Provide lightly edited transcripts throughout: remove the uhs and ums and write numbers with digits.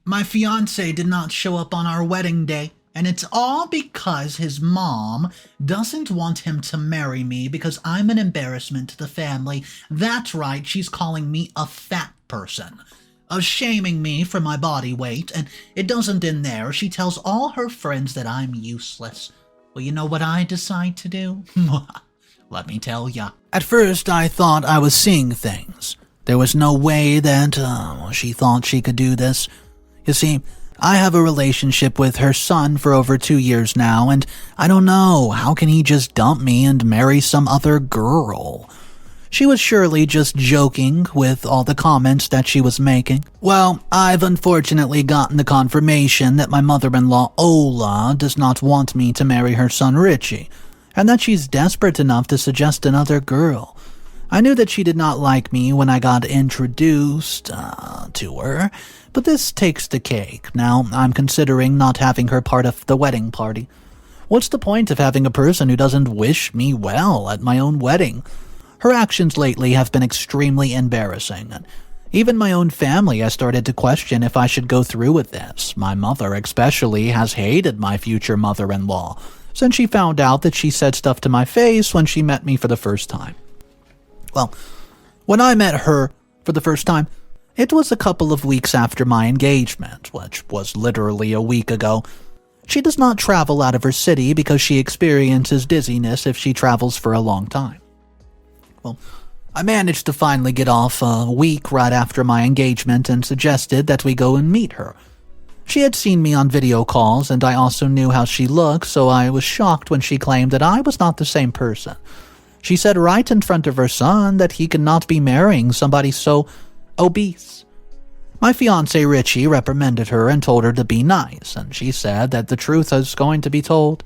My fiance did not show up on our wedding day, and it's all because his mom doesn't want him to marry me because I'm an embarrassment to the family. That's right, she's calling me a fat person, shaming me for my body weight, and it doesn't end there. She tells all her friends that I'm useless. Well, you know what I decide to do? Let me tell ya. At first, I thought I was seeing things. There was no way that she thought she could do this. You see, I have a relationship with her son for over 2 years now, and I don't know, how can he just dump me and marry some other girl? She was surely just joking with all the comments that she was making. Well, I've unfortunately gotten the confirmation that my mother-in-law, Ola, does not want me to marry her son, Richie, and that she's desperate enough to suggest another girl. I knew that she did not like me when I got introduced to her, but this takes the cake. Now I'm considering not having her part of the wedding party. What's the point of having a person who doesn't wish me well at my own wedding? Her actions lately have been extremely embarrassing, and even my own family has started to question if I should go through with this. My mother especially has hated my future mother-in-law since she found out that she said stuff to my face when she met me for the first time. Well, when I met her for the first time, it was a couple of weeks after my engagement, which was literally a week ago. She does not travel out of her city because she experiences dizziness if she travels for a long time. Well, I managed to finally get off a week right after my engagement and suggested that we go and meet her. She had seen me on video calls, and I also knew how she looked, so I was shocked when she claimed that I was not the same person. She said right in front of her son that he could not be marrying somebody so obese. My fiancé Richie reprimanded her and told her to be nice, and she said that the truth was going to be told.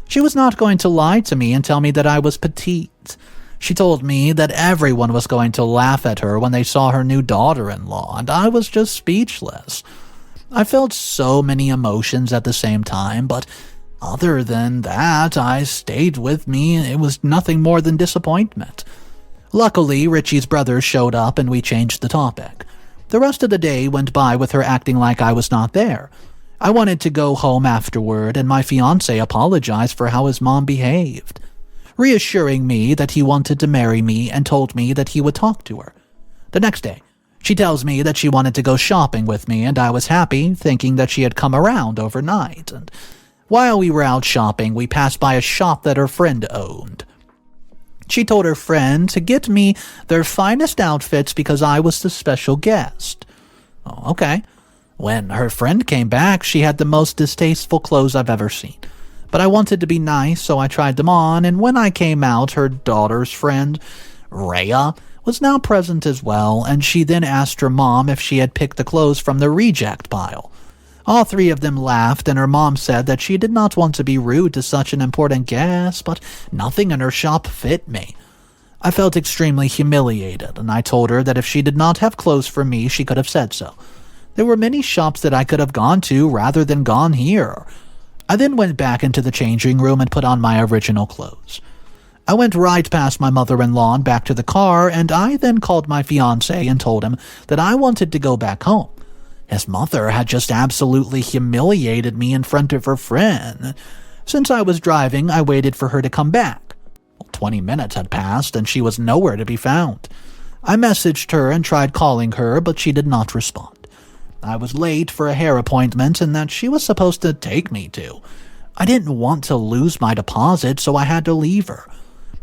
She was not going to lie to me and tell me that I was petite. She told me that everyone was going to laugh at her when they saw her new daughter-in-law, and I was just speechless. I felt so many emotions at the same time, but other than that, I stayed with me. It was nothing more than disappointment. Luckily, Richie's brother showed up and we changed the topic. The rest of the day went by with her acting like I was not there. I wanted to go home afterward, and my fiancé apologized for how his mom behaved, reassuring me that he wanted to marry me and told me that he would talk to her. The next day, she tells me that she wanted to go shopping with me, and I was happy, thinking that she had come around overnight. And while we were out shopping, we passed by a shop that her friend owned. She told her friend to get me their finest outfits because I was the special guest. Oh, okay. When her friend came back, she had the most distasteful clothes I've ever seen. But I wanted to be nice, so I tried them on, and when I came out, her daughter's friend, Rhea, was now present as well, and she then asked her mom if she had picked the clothes from the reject pile. All three of them laughed, and her mom said that she did not want to be rude to such an important guest, but nothing in her shop fit me. I felt extremely humiliated, and I told her that if she did not have clothes for me, she could have said so. There were many shops that I could have gone to rather than gone here. I then went back into the changing room and put on my original clothes. I went right past my mother-in-law and back to the car, and I then called my fiancé and told him that I wanted to go back home. His mother had just absolutely humiliated me in front of her friend. Since I was driving, I waited for her to come back. 20 minutes had passed, and she was nowhere to be found. I messaged her and tried calling her, but she did not respond. I was late for a hair appointment and that she was supposed to take me to. I didn't want to lose my deposit, so I had to leave her.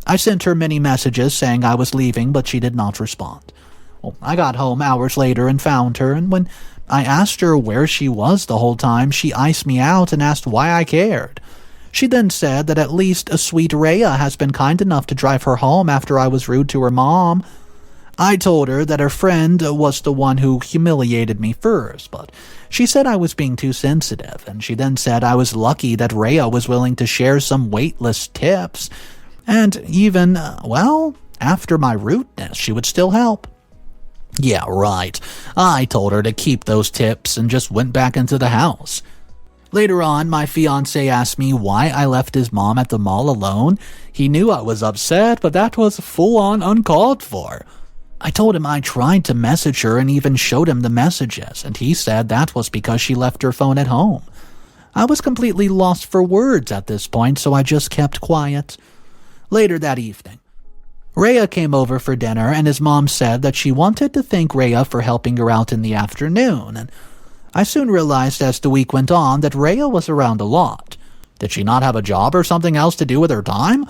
I sent her many messages saying I was leaving, but she did not respond. Well, I got home hours later and found her, and when I asked her where she was the whole time, she iced me out and asked why I cared. She then said that at least a sweet Rhea has been kind enough to drive her home after I was rude to her mom. I told her that her friend was the one who humiliated me first, but she said I was being too sensitive, and she then said I was lucky that Rhea was willing to share some weightless tips, and even, after my rudeness, she would still help. Yeah, right. I told her to keep those tips and just went back into the house. Later on, my fiancé asked me why I left his mom at the mall alone. He knew I was upset, but that was full-on uncalled for. I told him I tried to message her and even showed him the messages, and he said that was because she left her phone at home. I was completely lost for words at this point, so I just kept quiet. Later that evening, Rhea came over for dinner, and his mom said that she wanted to thank Rhea for helping her out in the afternoon, and I soon realized as the week went on that Rhea was around a lot. Did she not have a job or something else to do with her time?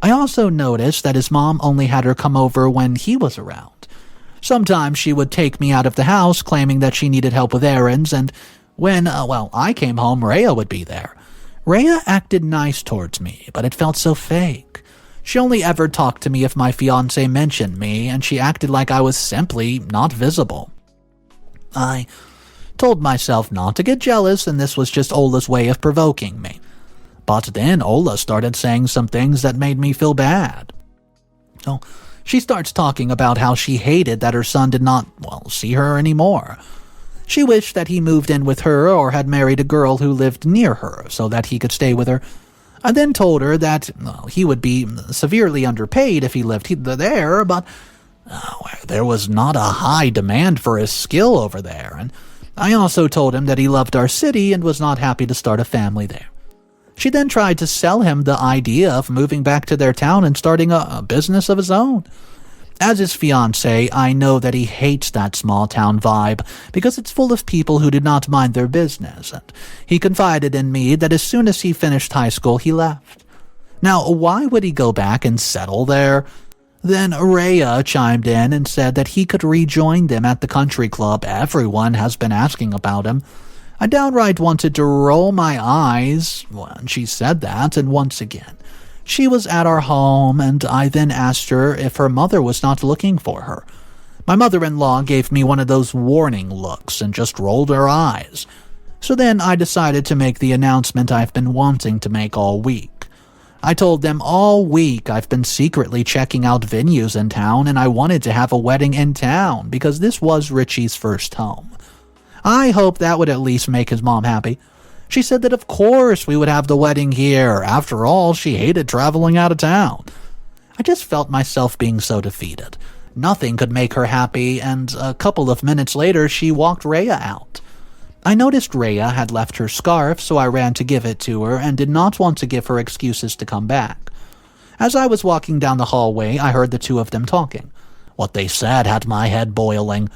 I also noticed that his mom only had her come over when he was around. Sometimes she would take me out of the house claiming that she needed help with errands, and when, I came home, Rhea would be there. Rhea acted nice towards me, but it felt so fake. She only ever talked to me if my fiancé mentioned me, and she acted like I was simply not visible. I told myself not to get jealous, and this was just Ola's way of provoking me. But then Ola started saying some things that made me feel bad. So she starts talking about how she hated that her son did not, see her anymore. She wished that he moved in with her or had married a girl who lived near her so that he could stay with her. I then told her that he would be severely underpaid if he lived there, but there was not a high demand for his skill over there, and I also told him that he loved our city and was not happy to start a family there. She then tried to sell him the idea of moving back to their town and starting a business of his own. As his fiancé, I know that he hates that small-town vibe because it's full of people who do not mind their business, and he confided in me that as soon as he finished high school, he left. Now, why would he go back and settle there? Then Rhea chimed in and said that he could rejoin them at the country club. Everyone has been asking about him. I downright wanted to roll my eyes when she said that, and once again, she was at our home, and I then asked her if her mother was not looking for her. My mother-in-law gave me one of those warning looks and just rolled her eyes. So then I decided to make the announcement I've been wanting to make all week. I told them all week I've been secretly checking out venues in town, and I wanted to have a wedding in town because this was Richie's first home. I hope that would at least make his mom happy. She said that of course we would have the wedding here. After all, she hated traveling out of town. I just felt myself being so defeated. Nothing could make her happy, and a couple of minutes later she walked Rhea out. I noticed Rhea had left her scarf, so I ran to give it to her and did not want to give her excuses to come back. As I was walking down the hallway, I heard the two of them talking. What they said had my head boiling.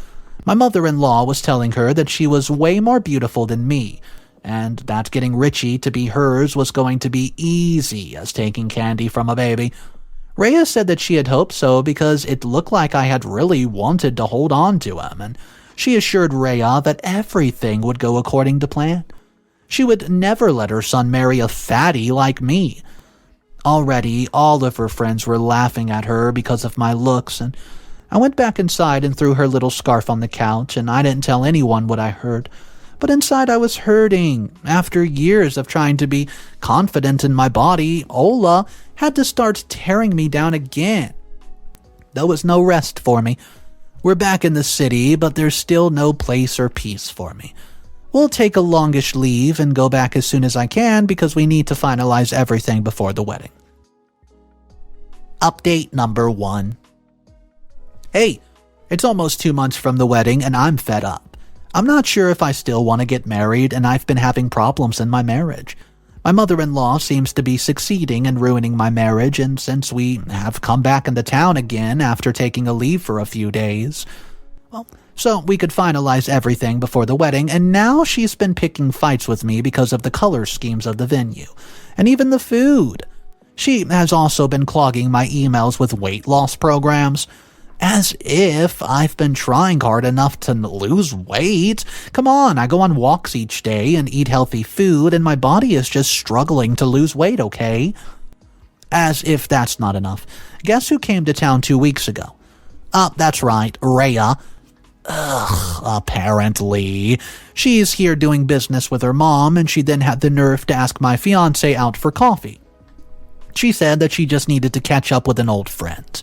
My mother-in-law was telling her that she was way more beautiful than me, and that getting Richie to be hers was going to be easy as taking candy from a baby. Rhea said that she had hoped so because it looked like I had really wanted to hold on to him, and she assured Rhea that everything would go according to plan. She would never let her son marry a fatty like me. Already, all of her friends were laughing at her because of my looks, and I went back inside and threw her little scarf on the couch, and I didn't tell anyone what I heard. But inside I was hurting. After years of trying to be confident in my body, Ola had to start tearing me down again. There was no rest for me. We're back in the city, but there's still no place or peace for me. We'll take a longish leave and go back as soon as I can because we need to finalize everything before the wedding. Update number 1. Hey, it's almost 2 months from the wedding and I'm fed up. I'm not sure if I still want to get married, and I've been having problems in my marriage. My mother-in-law seems to be succeeding in ruining my marriage, and since we have come back into town again after taking a leave for a few days, so we could finalize everything before the wedding, and now she's been picking fights with me because of the color schemes of the venue, and even the food. She has also been clogging my emails with weight loss programs. As if I've been trying hard enough to lose weight. Come on, I go on walks each day and eat healthy food, and my body is just struggling to lose weight, okay? As if that's not enough. Guess who came to town 2 weeks ago? That's right, Rhea. Apparently. She's here doing business with her mom, and she then had the nerve to ask my fiancé out for coffee. She said that she just needed to catch up with an old friend.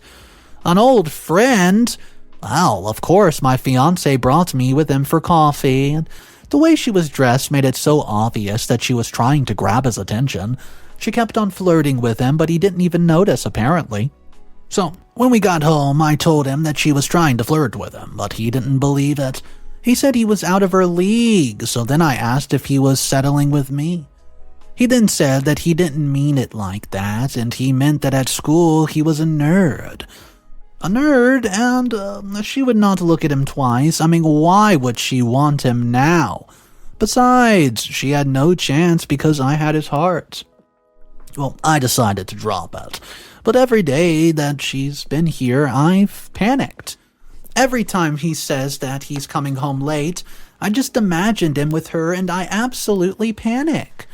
An old friend? Well, of course, my fiancé brought me with him for coffee, and the way she was dressed made it so obvious that she was trying to grab his attention. She kept on flirting with him, but he didn't even notice, apparently. So, when we got home, I told him that she was trying to flirt with him, but he didn't believe it. He said he was out of her league, so then I asked if he was settling with me. He then said that he didn't mean it like that, and he meant that at school he was a nerd. A nerd, and she would not look at him twice. I mean, why would she want him now? Besides, she had no chance because I had his heart. Well, I decided to drop it. But every day that she's been here, I've panicked. Every time he says that he's coming home late, I just imagined him with her and I absolutely panic.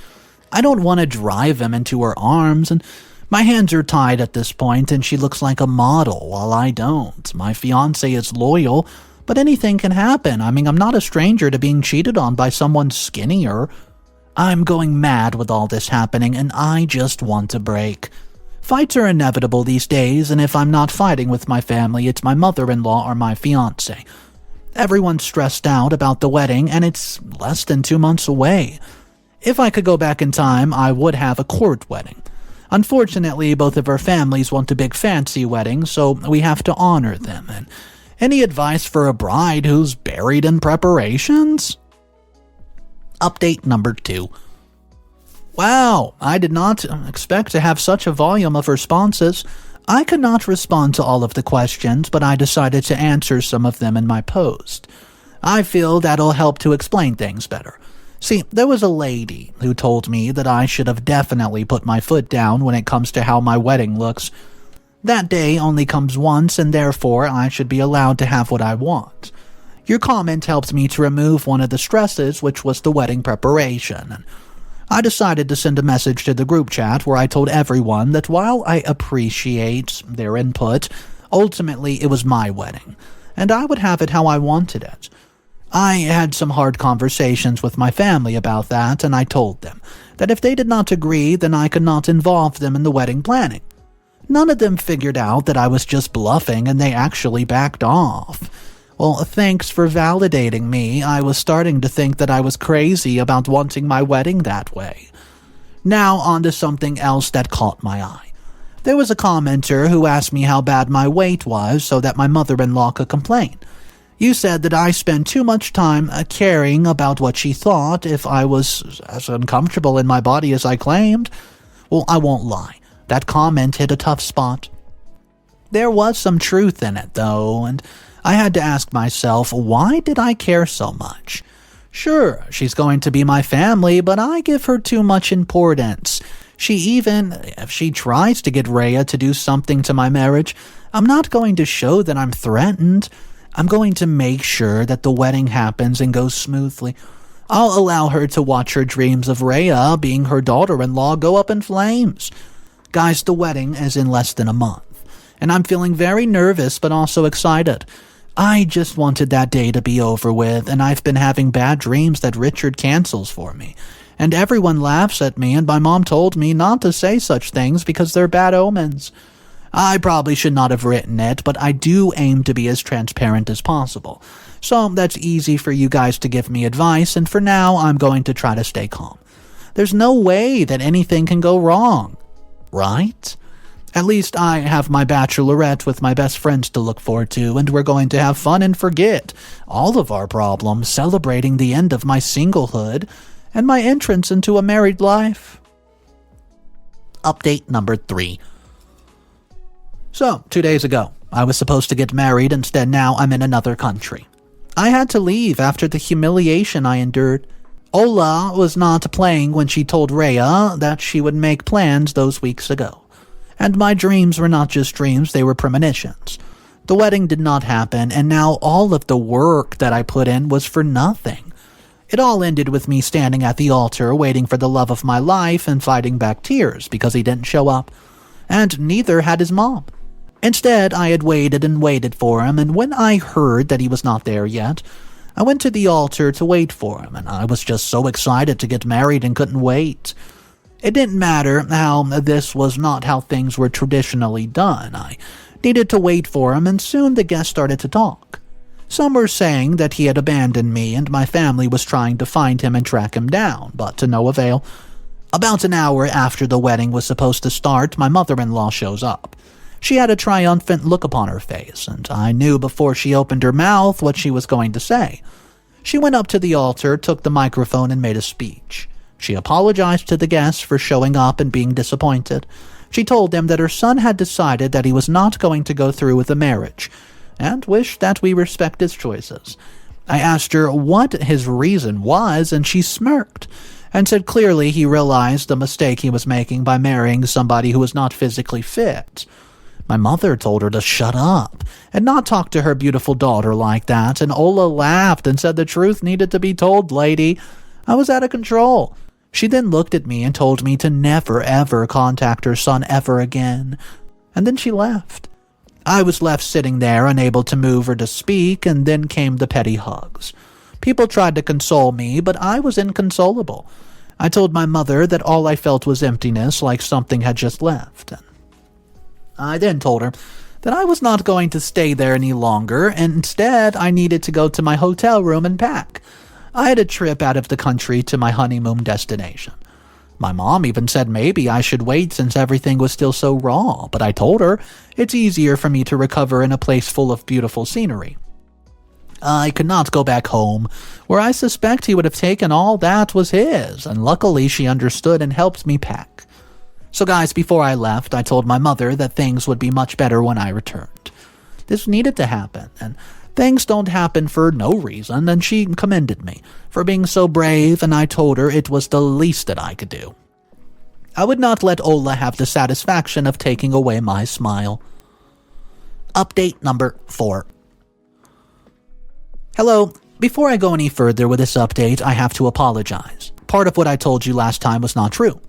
I don't want to drive him into her arms, and my hands are tied at this point and she looks like a model while I don't. My fiancé is loyal, but anything can happen. I mean, I'm not a stranger to being cheated on by someone skinnier. I'm going mad with all this happening and I just want a break. Fights are inevitable these days, and if I'm not fighting with my family, it's my mother-in-law or my fiancé. Everyone's stressed out about the wedding, and it's less than 2 months away. If I could go back in time, I would have a court wedding. Unfortunately, both of our families want a big fancy wedding, so we have to honor them. And any advice for a bride who's buried in preparations? Update number 2. Wow, I did not expect to have such a volume of responses. I could not respond to all of the questions, but I decided to answer some of them in my post. I feel that'll help to explain things better. See, there was a lady who told me that I should have definitely put my foot down when it comes to how my wedding looks. That day only comes once, and therefore I should be allowed to have what I want. Your comment helped me to remove one of the stresses, which was the wedding preparation. I decided to send a message to the group chat where I told everyone that while I appreciate their input, ultimately it was my wedding, and I would have it how I wanted it. I had some hard conversations with my family about that, and I told them that if they did not agree, then I could not involve them in the wedding planning. None of them figured out that I was just bluffing, and they actually backed off. Well, thanks for validating me. I was starting to think that I was crazy about wanting my wedding that way. Now on to something else that caught my eye. There was a commenter who asked me how bad my weight was so that my mother-in-law could complain. You said that I spent too much time caring about what she thought if I was as uncomfortable in my body as I claimed. Well, I won't lie. That comment hit a tough spot. There was some truth in it, though, and I had to ask myself, why did I care so much? Sure, she's going to be my family, but I give her too much importance. If she tries to get Rhea to do something to my marriage, I'm not going to show that I'm threatened. I'm going to make sure that the wedding happens and goes smoothly. I'll allow her to watch her dreams of Rhea being her daughter-in-law go up in flames. Guys, the wedding is in less than a month, and I'm feeling very nervous but also excited. I just wanted that day to be over with, and I've been having bad dreams that Richard cancels for me. And everyone laughs at me, and my mom told me not to say such things because they're bad omens. I probably should not have written it, but I do aim to be as transparent as possible. So that's easy for you guys to give me advice, and for now, I'm going to try to stay calm. There's no way that anything can go wrong, right? At least I have my bachelorette with my best friends to look forward to, and we're going to have fun and forget all of our problems, celebrating the end of my singlehood and my entrance into a married life. Update number 3. So, 2 days ago, I was supposed to get married. Instead, now I'm in another country. I had to leave after the humiliation I endured. Ola was not playing when she told Rhea that she would make plans those weeks ago. And my dreams were not just dreams, they were premonitions. The wedding did not happen, and now all of the work that I put in was for nothing. It all ended with me standing at the altar waiting for the love of my life and fighting back tears because he didn't show up. And neither had his mom. Instead, I had waited and waited for him, and when I heard that he was not there yet, I went to the altar to wait for him, and I was just so excited to get married and couldn't wait. It didn't matter how this was not how things were traditionally done. I needed to wait for him, and soon the guests started to talk. Some were saying that he had abandoned me and my family was trying to find him and track him down, but to no avail. About an hour after the wedding was supposed to start, my mother-in-law shows up. She had a triumphant look upon her face, and I knew before she opened her mouth what she was going to say. She went up to the altar, took the microphone, and made a speech. She apologized to the guests for showing up and being disappointed. She told them that her son had decided that he was not going to go through with the marriage, and wished that we respect his choices. I asked her what his reason was, and she smirked, and said clearly he realized the mistake he was making by marrying somebody who was not physically fit. My mother told her to shut up and not talk to her beautiful daughter like that, and Ola laughed and said the truth needed to be told, lady. I was out of control. She then looked at me and told me to never ever contact her son ever again, and then she left. I was left sitting there, unable to move or to speak, and then came the petty hugs. People tried to console me, but I was inconsolable. I told my mother that all I felt was emptiness, like something had just left. I then told her that I was not going to stay there any longer, and instead I needed to go to my hotel room and pack. I had a trip out of the country to my honeymoon destination. My mom even said maybe I should wait since everything was still so raw, but I told her it's easier for me to recover in a place full of beautiful scenery. I could not go back home, where I suspect he would have taken all that was his, and luckily she understood and helped me pack. So guys, before I left, I told my mother that things would be much better when I returned. This needed to happen, and things don't happen for no reason, and she commended me for being so brave, and I told her it was the least that I could do. I would not let Ola have the satisfaction of taking away my smile. Update number 4. Hello. Before I go any further with this update, I have to apologize. Part of what I told you last time was not true.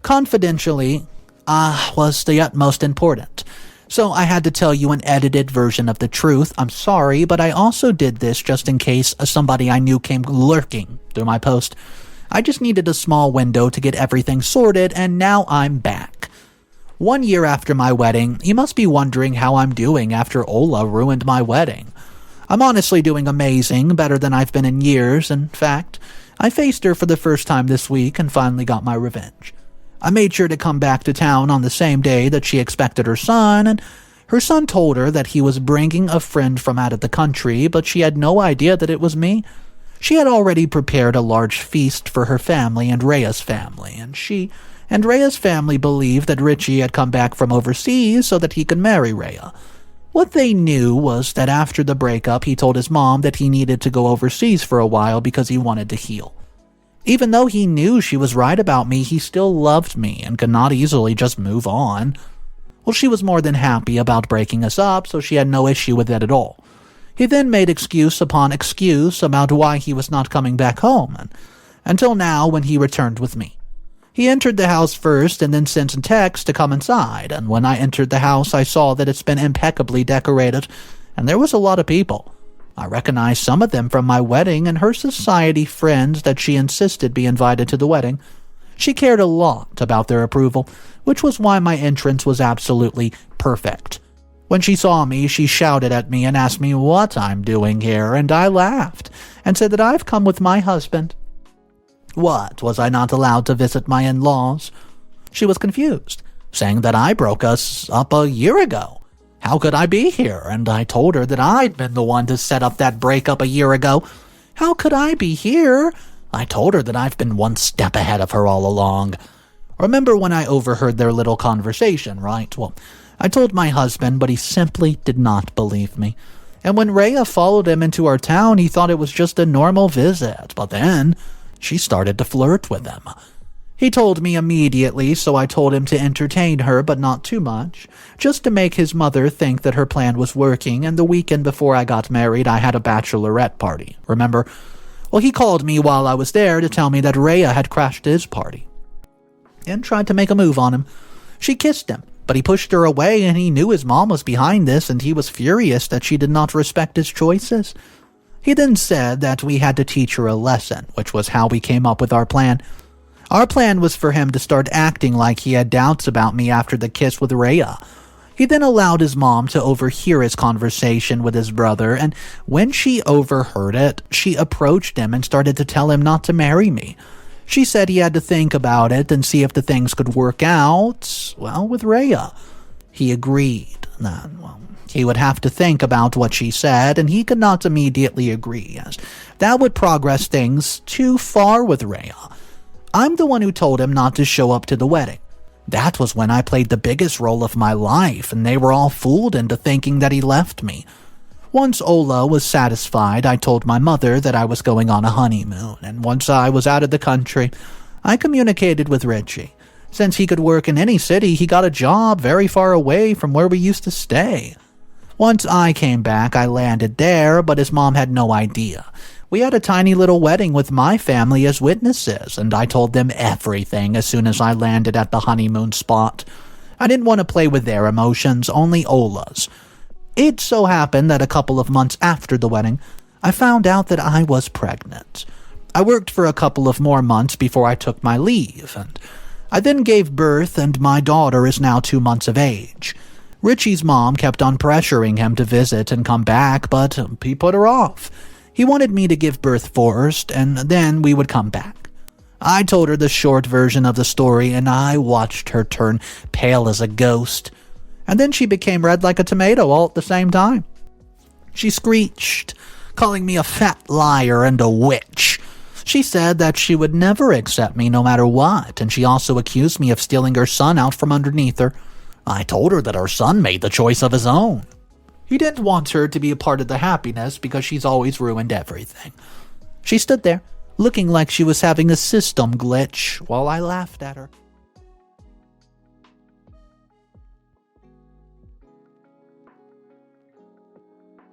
Confidentially, was the utmost important. So I had to tell you an edited version of the truth. I'm sorry, but I also did this just in case somebody I knew came lurking through my post. I just needed a small window to get everything sorted, and now I'm back. 1 year after my wedding, you must be wondering how I'm doing after Ola ruined my wedding. I'm honestly doing amazing, better than I've been in years. In fact, I faced her for the first time this week and finally got my revenge. I made sure to come back to town on the same day that she expected her son, and her son told her that he was bringing a friend from out of the country, but she had no idea that it was me. She had already prepared a large feast for her family and Rhea's family, and she and Rhea's family believed that Richie had come back from overseas so that he could marry Rhea. What they knew was that after the breakup, he told his mom that he needed to go overseas for a while because he wanted to heal. Even though he knew she was right about me, he still loved me and could not easily just move on. Well, she was more than happy about breaking us up, so she had no issue with that at all. He then made excuse upon excuse about why he was not coming back home, and until now when he returned with me. He entered the house first and then sent a text to come inside, and when I entered the house I saw that it's been impeccably decorated, and there was a lot of people. I recognized some of them from my wedding and her society friends that she insisted be invited to the wedding. She cared a lot about their approval, which was why my entrance was absolutely perfect. When she saw me, she shouted at me and asked me what I'm doing here, and I laughed and said that I've come with my husband. What, was I not allowed to visit my in-laws? She was confused, saying that I broke us up a year ago. How could I be here? And I told her that I'd been the one to set up that breakup a year ago. How could I be here? I told her that I've been one step ahead of her all along. Remember when I overheard their little conversation, right? Well, I told my husband, but he simply did not believe me. And when Rhea followed him into our town, he thought it was just a normal visit. But then she started to flirt with him. He told me immediately, so I told him to entertain her, but not too much, just to make his mother think that her plan was working, and the weekend before I got married, I had a bachelorette party, remember? Well, he called me while I was there to tell me that Rhea had crashed his party, and tried to make a move on him. She kissed him, but he pushed her away, and he knew his mom was behind this, and he was furious that she did not respect his choices. He then said that we had to teach her a lesson, which was how we came up with our plan. Our plan was for him to start acting like he had doubts about me after the kiss with Rhea. He then allowed his mom to overhear his conversation with his brother, and when she overheard it, she approached him and started to tell him not to marry me. She said he had to think about it and see if the things could work out, well, with Rhea. He agreed, Well, he would have to think about what she said, and he could not immediately agree, as that would progress things too far with Rhea. I'm the one who told him not to show up to the wedding. That was when I played the biggest role of my life, and they were all fooled into thinking that he left me. Once Ola was satisfied, I told my mother that I was going on a honeymoon, and once I was out of the country, I communicated with Richie. Since he could work in any city, he got a job very far away from where we used to stay. Once I came back, I landed there, but his mom had no idea. We had a tiny little wedding with my family as witnesses, and I told them everything as soon as I landed at the honeymoon spot. I didn't want to play with their emotions, only Ola's. It so happened that a couple of months after the wedding, I found out that I was pregnant. I worked for a couple of more months before I took my leave, and I then gave birth, and my daughter is now 2 months of age. Richie's mom kept on pressuring him to visit and come back, but he put her off. He wanted me to give birth first, and then we would come back. I told her the short version of the story, and I watched her turn pale as a ghost. And then she became red like a tomato all at the same time. She screeched, calling me a fat liar and a witch. She said that she would never accept me no matter what, and she also accused me of stealing her son out from underneath her. I told her that her son made the choice of his own. He didn't want her to be a part of the happiness because she's always ruined everything. She stood there, looking like she was having a system glitch, while I laughed at her.